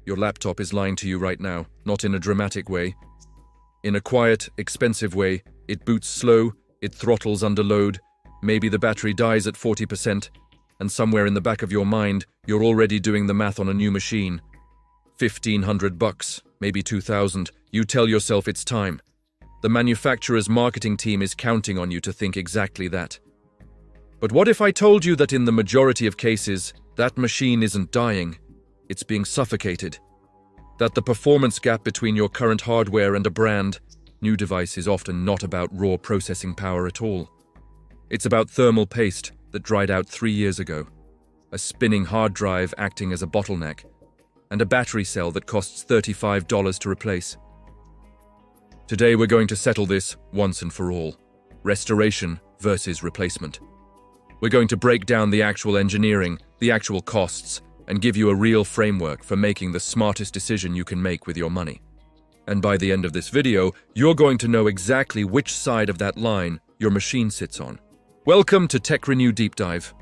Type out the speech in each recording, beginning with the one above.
Your laptop is lying to you right now, not in a dramatic way. In a quiet, expensive way, it boots slow, it throttles under load, maybe the battery dies at 40%, and somewhere in the back of your mind, you're already doing the math on a new machine. $1,500, maybe $2,000, you tell yourself it's time. The manufacturer's marketing team is counting on you to think exactly that. But what if I told you that in the majority of cases, that machine isn't dying, it's being suffocated? That the performance gap between your current hardware and a brand new device is often not about raw processing power at all. It's about thermal paste that dried out 3 years ago, a spinning hard drive acting as a bottleneck, and a battery cell that costs $35 to replace. Today we're going to settle this once and for all. Restoration versus replacement. We're going to break down the actual engineering, the actual costs, and give you a real framework for making the smartest decision you can make with your money. And by the end of this video, you're going to know exactly which side of that line your machine sits on. Welcome to TechRenew Deep Dive.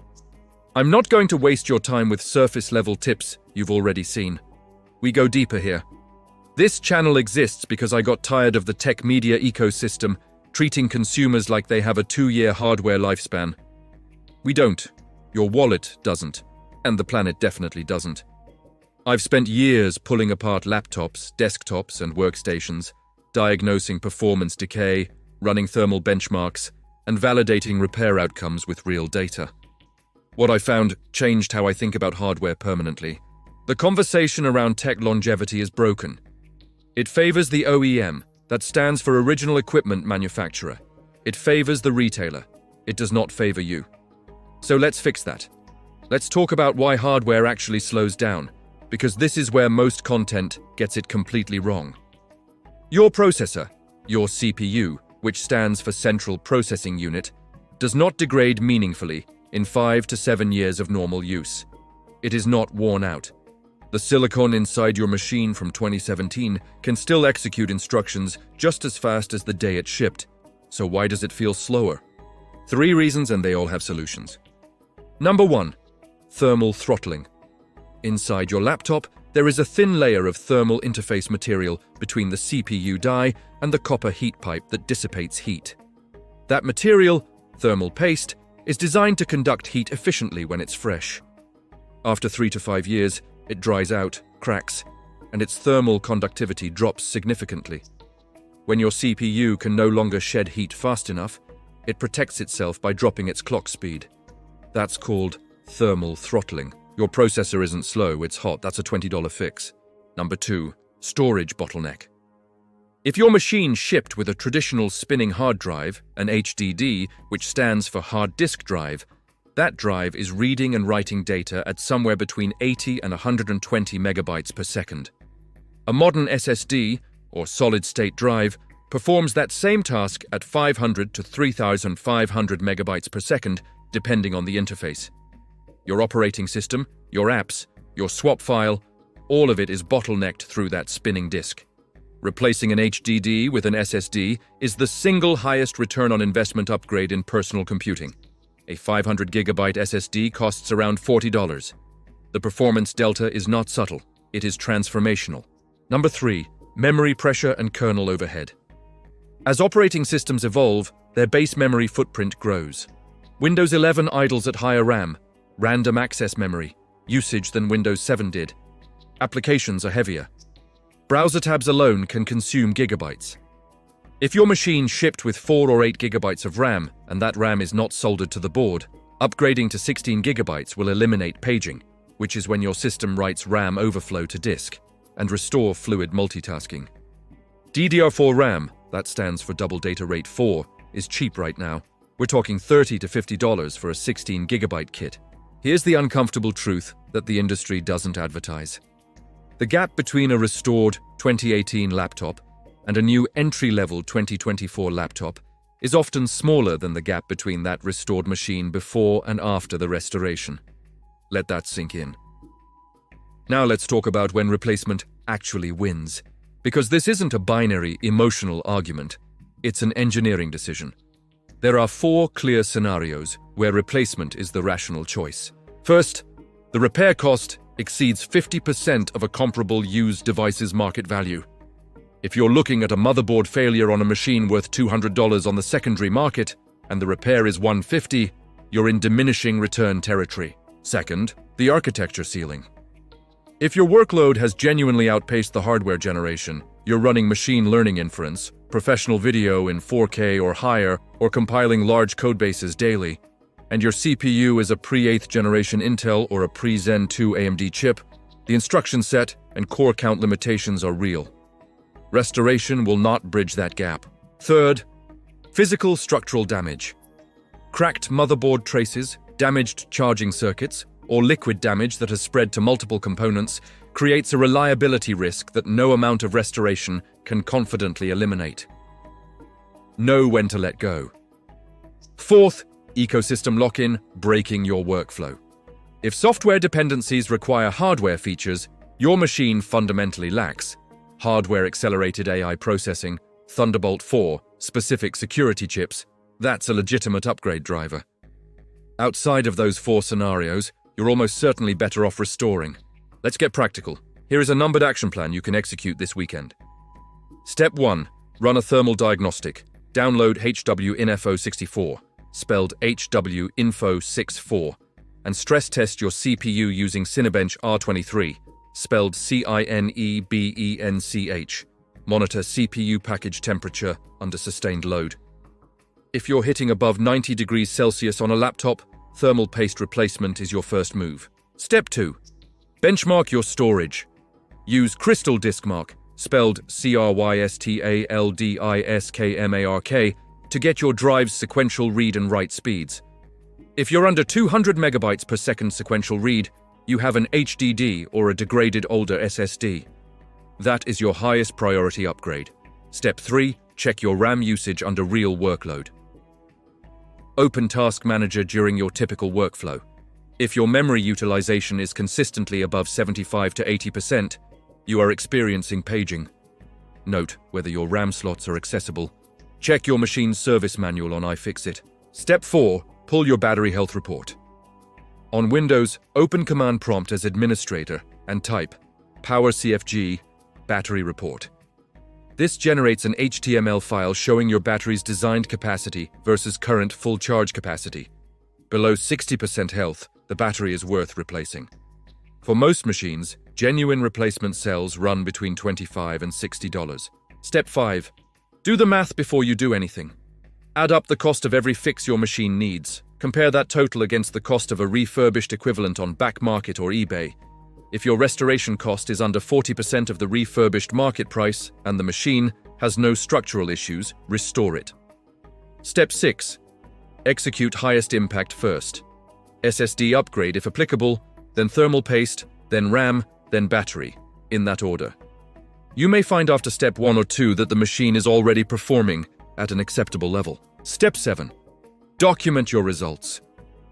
I'm not going to waste your time with surface-level tips you've already seen. We go deeper here. This channel exists because I got tired of the tech media ecosystem treating consumers like they have a 2-year hardware lifespan. We don't. Your wallet doesn't. And the planet definitely doesn't. I've spent years pulling apart laptops, desktops, and workstations, diagnosing performance decay, running thermal benchmarks, and validating repair outcomes with real data. What I found changed how I think about hardware permanently. The conversation around tech longevity is broken. It favors the OEM, that stands for original equipment manufacturer. It favors the retailer. It does not favor you. So let's fix that. Let's talk about why hardware actually slows down, because this is where most content gets it completely wrong. Your processor, your CPU, which stands for Central Processing Unit, does not degrade meaningfully in 5 to 7 years of normal use. It is not worn out. The silicon inside your machine from 2017 can still execute instructions just as fast as the day it shipped. So why does it feel slower? 3 reasons, and they all have solutions. Number 1. Thermal throttling. Inside your laptop, there is a thin layer of thermal interface material between the CPU die and the copper heat pipe that dissipates heat. That material, thermal paste, is designed to conduct heat efficiently when it's fresh. After 3 to 5 years, it dries out, cracks, and its thermal conductivity drops significantly. When your CPU can no longer shed heat fast enough, it protects itself by dropping its clock speed. That's called thermal throttling. Your processor isn't slow, it's hot. That's a $20 fix. Number 2, storage bottleneck. If your machine shipped with a traditional spinning hard drive, an HDD, which stands for hard disk drive, that drive is reading and writing data at somewhere between 80 and 120 megabytes per second. A modern SSD, or solid-state drive, performs that same task at 500 to 3,500 megabytes per second, depending on the interface. Your operating system, your apps, your swap file, all of it is bottlenecked through that spinning disk. Replacing an HDD with an SSD is the single highest return on investment upgrade in personal computing. A 500 gigabyte SSD costs around $40. The performance delta is not subtle, it is transformational. Number 3, memory pressure and kernel overhead. As operating systems evolve, their base memory footprint grows. Windows 11 idles at higher RAM, random access memory, usage than Windows 7 did. Applications are heavier. Browser tabs alone can consume gigabytes. If your machine shipped with 4 or 8 gigabytes of RAM, and that RAM is not soldered to the board, upgrading to 16 gigabytes will eliminate paging, which is when your system writes RAM overflow to disk, and restore fluid multitasking. DDR4 RAM, that stands for Double Data Rate 4, is cheap right now. We're talking $30 to $50 for a 16 gigabyte kit. Here's the uncomfortable truth that the industry doesn't advertise. The gap between a restored 2018 laptop and a new entry-level 2024 laptop is often smaller than the gap between that restored machine before and after the restoration. Let that sink in. Now let's talk about when replacement actually wins, because this isn't a binary emotional argument, it's an engineering decision. There are 4 clear scenarios where replacement is the rational choice. First, the repair cost exceeds 50% of a comparable used device's market value. If you're looking at a motherboard failure on a machine worth $200 on the secondary market and the repair is $150, you're in diminishing return territory. Second, the architecture ceiling. If your workload has genuinely outpaced the hardware generation, you're running machine learning inference, professional video in 4K or higher, or compiling large codebases daily, and your CPU is a pre-8th generation Intel or a pre-Zen 2 AMD chip, the instruction set and core count limitations are real. Restoration will not bridge that gap. Third, physical structural damage. Cracked motherboard traces, damaged charging circuits, or liquid damage that has spread to multiple components creates a reliability risk that no amount of restoration can confidently eliminate. Know when to let go. Fourth, ecosystem lock-in, breaking your workflow. If software dependencies require hardware features, your machine fundamentally lacks hardware-accelerated AI processing, Thunderbolt 4, specific security chips. That's a legitimate upgrade driver. Outside of those 4 scenarios, you're almost certainly better off restoring. Let's get practical. Here is a numbered action plan you can execute this weekend. Step 1. Run a thermal diagnostic. Download HWInfo64, spelled HWInfo64, and stress test your CPU using Cinebench R23, spelled CINEBENCH. Monitor CPU package temperature under sustained load. If you're hitting above 90 degrees Celsius on a laptop, thermal paste replacement is your first move. Step 2. Benchmark your storage. Use Crystal Disk Mark, spelled CRYSTALDISKMARK, to get your drive's sequential read and write speeds. If you're under 200 megabytes per second sequential read, you have an HDD or a degraded older SSD. That is your highest priority upgrade. Step 3. Check your RAM usage under real workload. Open Task Manager during your typical workflow. If your memory utilization is consistently above 75 to 80%, you are experiencing paging. Note whether your RAM slots are accessible. Check your machine's service manual on iFixit. Step 4. Pull your battery health report. On Windows, open Command Prompt as administrator and type PowerCFG battery report. This generates an HTML file showing your battery's designed capacity versus current full charge capacity. Below 60% health, the battery is worth replacing. For most machines, genuine replacement cells run between $25 and $60. Step 5. Do the math before you do anything. Add up the cost of every fix your machine needs. Compare that total against the cost of a refurbished equivalent on Back Market or eBay. If your restoration cost is under 40% of the refurbished market price and the machine has no structural issues, restore it. Step 6. Execute highest impact first. SSD upgrade if applicable, then thermal paste, then RAM, then battery, in that order. You may find after step 1 or 2 that the machine is already performing at an acceptable level. Step 7. Document your results.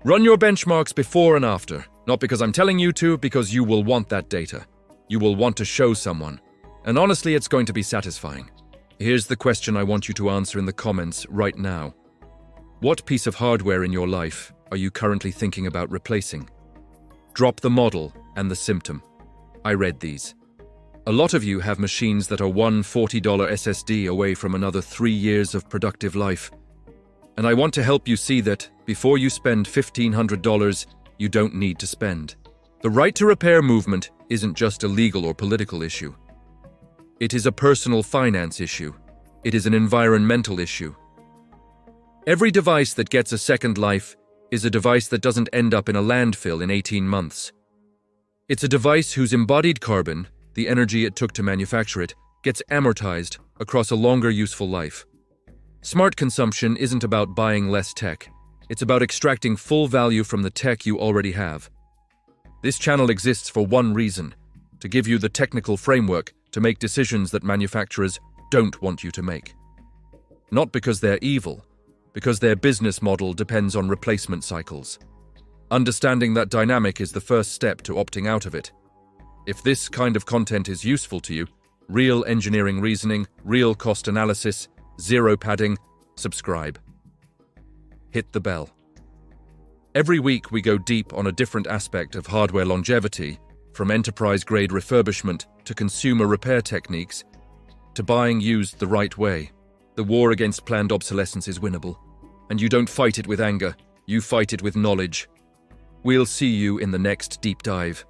Run your benchmarks before and after, not because I'm telling you to, because you will want that data. You will want to show someone. And honestly, it's going to be satisfying. Here's the question I want you to answer in the comments right now. What piece of hardware in your life are you currently thinking about replacing? Drop the model and the symptom. I read these. A lot of you have machines that are one $40 SSD away from another 3 years of productive life. And I want to help you see that, before you spend $1,500, you don't need to spend. The right to repair movement isn't just a legal or political issue. It is a personal finance issue. It is an environmental issue. Every device that gets a second life is a device that doesn't end up in a landfill in 18 months. It's a device whose embodied carbon, the energy it took to manufacture it, gets amortized across a longer useful life. Smart consumption isn't about buying less tech. It's about extracting full value from the tech you already have. This channel exists for one reason: to give you the technical framework to make decisions that manufacturers don't want you to make. Not because they're evil, because their business model depends on replacement cycles. Understanding that dynamic is the first step to opting out of it. If this kind of content is useful to you, real engineering reasoning, real cost analysis, zero padding, subscribe. Hit the bell. Every week we go deep on a different aspect of hardware longevity, From enterprise-grade refurbishment to consumer repair techniques, to buying used the right way, the war against planned obsolescence is winnable. And you don't fight it with anger, you fight it with knowledge. We'll see you in the next deep dive.